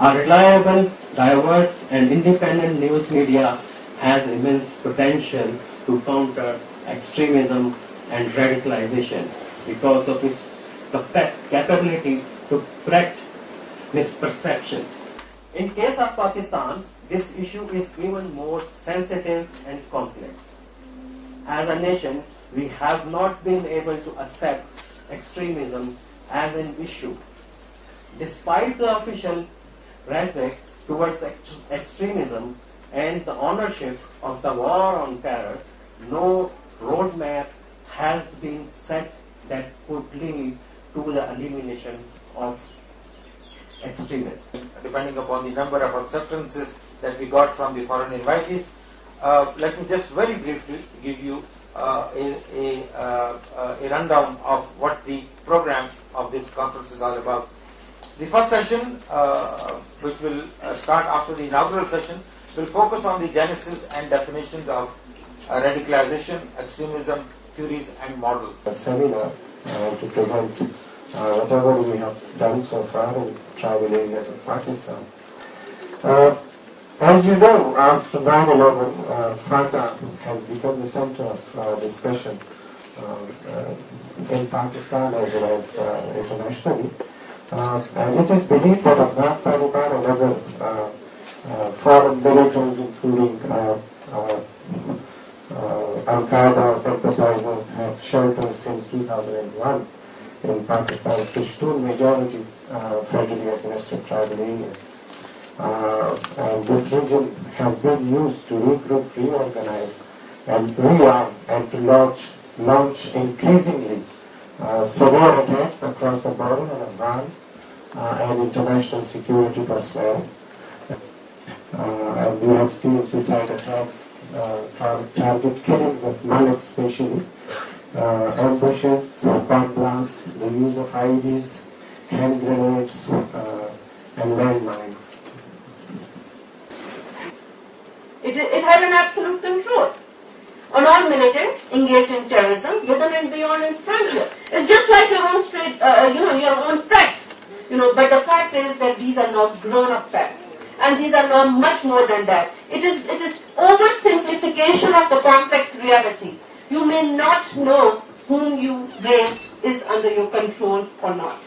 A reliable, diverse and independent news media has immense potential to counter extremism and radicalization because of its capability to correct misperceptions. In case of Pakistan, this issue is even more sensitive and complex. As a nation, we have not been able to accept extremism as an issue. Despite the official rhetoric towards extremism and the ownership of the war on terror, no roadmap has been set that could lead to the elimination of extremists. Depending upon the number of acceptances that we got from the foreign invitees, let me just very briefly give you a rundown of what the program of this conference is all about. The first session, which will start after the inaugural session, will focus on the genesis and definitions of radicalization, extremism, theories and models. A seminar to present whatever we have done so far in tribal areas of Pakistan. As you know, after 9/11, FATA has become the center of discussion in Pakistan as well as internationally. And it is believed that Afghan Taliban and other foreign militants, including Al-Qaeda sympathizers, have sheltered since 2001 in Pakistan's Pashtun majority federally administered tribal areas. And this region has been used to regroup, reorganize, and rearm, and to launch increasingly severe attacks across the border on Afghan and international security personnel. And we have seen suicide attacks, target killings of men especially, ambushes, bomb blasts, the use of IEDs, hand grenades, and landmines. It had an absolute control on all militants engaged in terrorism within and beyond its frontier. It's just like your own your own pets. But the fact is that these are not grown-up pets, and these are not much more than that. It is oversimplification of the complex reality. You may not know whom you raised is under your control or not.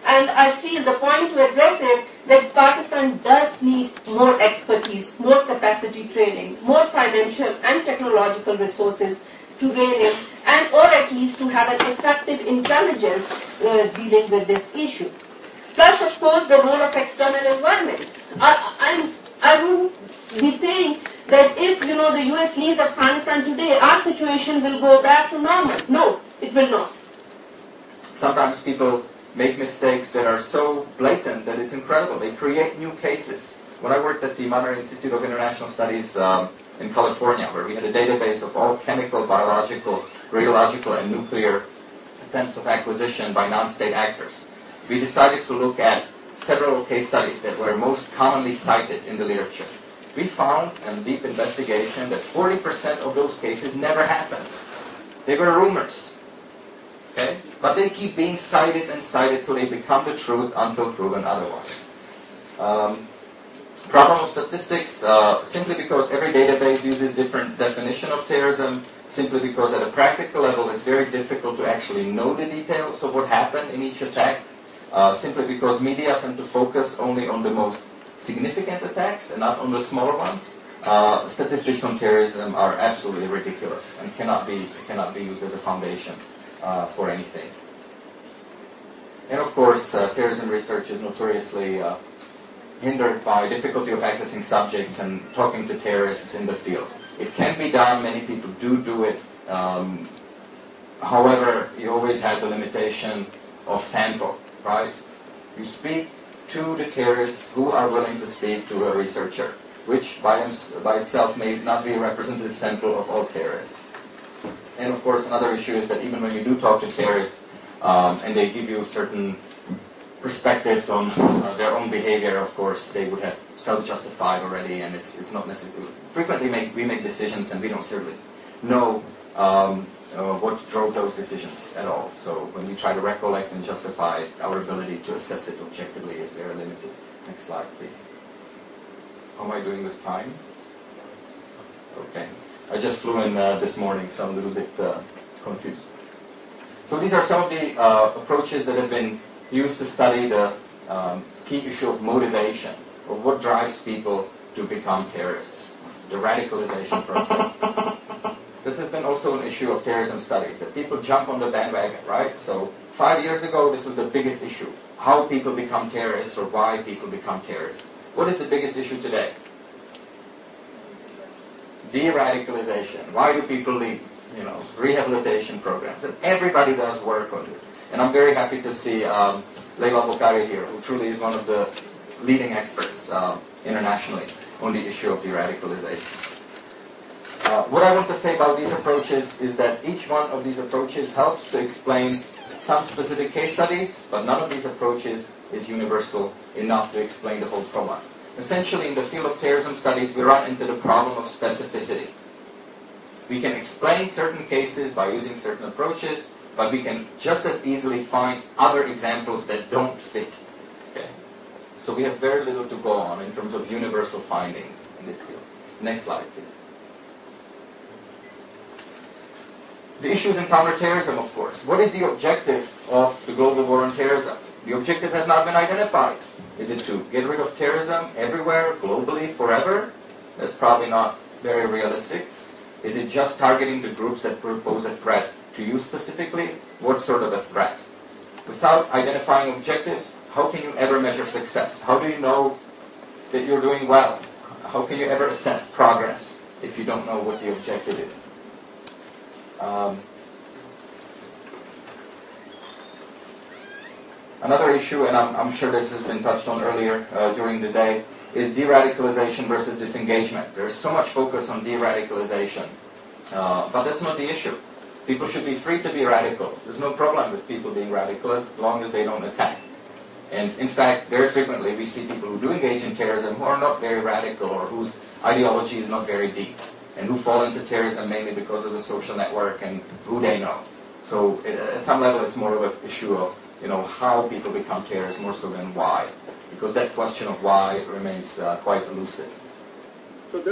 And I feel the point to address is that Pakistan does need more expertise, more capacity training, more financial and technological resources to rein in, and or at least to have an effective intelligence dealing with this issue. Plus, of course, the role of external environment. I wouldn't be saying that if the US leaves Afghanistan today, our situation will go back to normal. No, it will not. Sometimes people make mistakes that are so blatant that it's incredible. They create new cases. When I worked at the Monterey Institute of International Studies in California, where we had a database of all chemical, biological, radiological, and nuclear attempts of acquisition by non-state actors, we decided to look at several case studies that were most commonly cited in the literature. We found in deep investigation that 40% of those cases never happened. They were rumors. Okay? But they keep being cited and cited, so they become the truth until proven otherwise. Problem of statistics, simply because every database uses different definition of terrorism, simply because at a practical level it's very difficult to actually know the details of what happened in each attack, simply because media tend to focus only on the most significant attacks and not on the smaller ones. Statistics on terrorism are absolutely ridiculous and cannot be used as a foundation for anything. And of course, terrorism research is notoriously hindered by difficulty of accessing subjects and talking to terrorists in the field. It can be done, many people do it. However, you always have the limitation of sample, right? You speak to the terrorists who are willing to speak to a researcher, which by itself may not be a representative sample of all terrorists. And of course, another issue is that even when you do talk to terrorists and they give you certain perspectives on their own behavior, of course, they would have self-justified already, and it's not necessary. Frequently we make decisions and we don't certainly know what drove those decisions at all. So when we try to recollect and justify, our ability to assess it objectively is very limited. Next slide, please. How am I doing with time? Okay. I just flew in this morning, so I'm a little bit confused. So these are some of the approaches that have been used to study the key issue of motivation, of what drives people to become terrorists, the radicalization process. This has been also an issue of terrorism studies, that people jump on the bandwagon, right? So 5 years ago, this was the biggest issue, how people become terrorists or why people become terrorists. What is the biggest issue today? De-radicalization. Why do people leave? You know, rehabilitation programs. And everybody does work on this. And I'm very happy to see Leila Bokhari here, who truly is one of the leading experts internationally on the issue of de-radicalization. What I want to say about these approaches is that each one of these approaches helps to explain some specific case studies, but none of these approaches is universal enough to explain the whole problem. Essentially, in the field of terrorism studies, we run into the problem of specificity. We can explain certain cases by using certain approaches, but we can just as easily find other examples that don't fit. Okay? So we have very little to go on in terms of universal findings in this field. Next slide, please. The issues in counterterrorism, of course. What is the objective of the global war on terrorism? The objective has not been identified. Is it to get rid of terrorism everywhere, globally, forever? That's probably not very realistic. Is it just targeting the groups that pose a threat to you specifically? What sort of a threat? Without identifying objectives, how can you ever measure success? How do you know that you're doing well? How can you ever assess progress if you don't know what the objective is? Another issue, and I'm sure this has been touched on earlier during the day, is de-radicalization versus disengagement. There's so much focus on de-radicalization, but that's not the issue. People should be free to be radical. There's no problem with people being radical as long as they don't attack. And in fact, very frequently we see people who do engage in terrorism who are not very radical or whose ideology is not very deep, and who fall into terrorism mainly because of the social network and who they know. So at some level it's more of an issue of how people become terrorists more so than why, because that question of why remains quite elusive. So that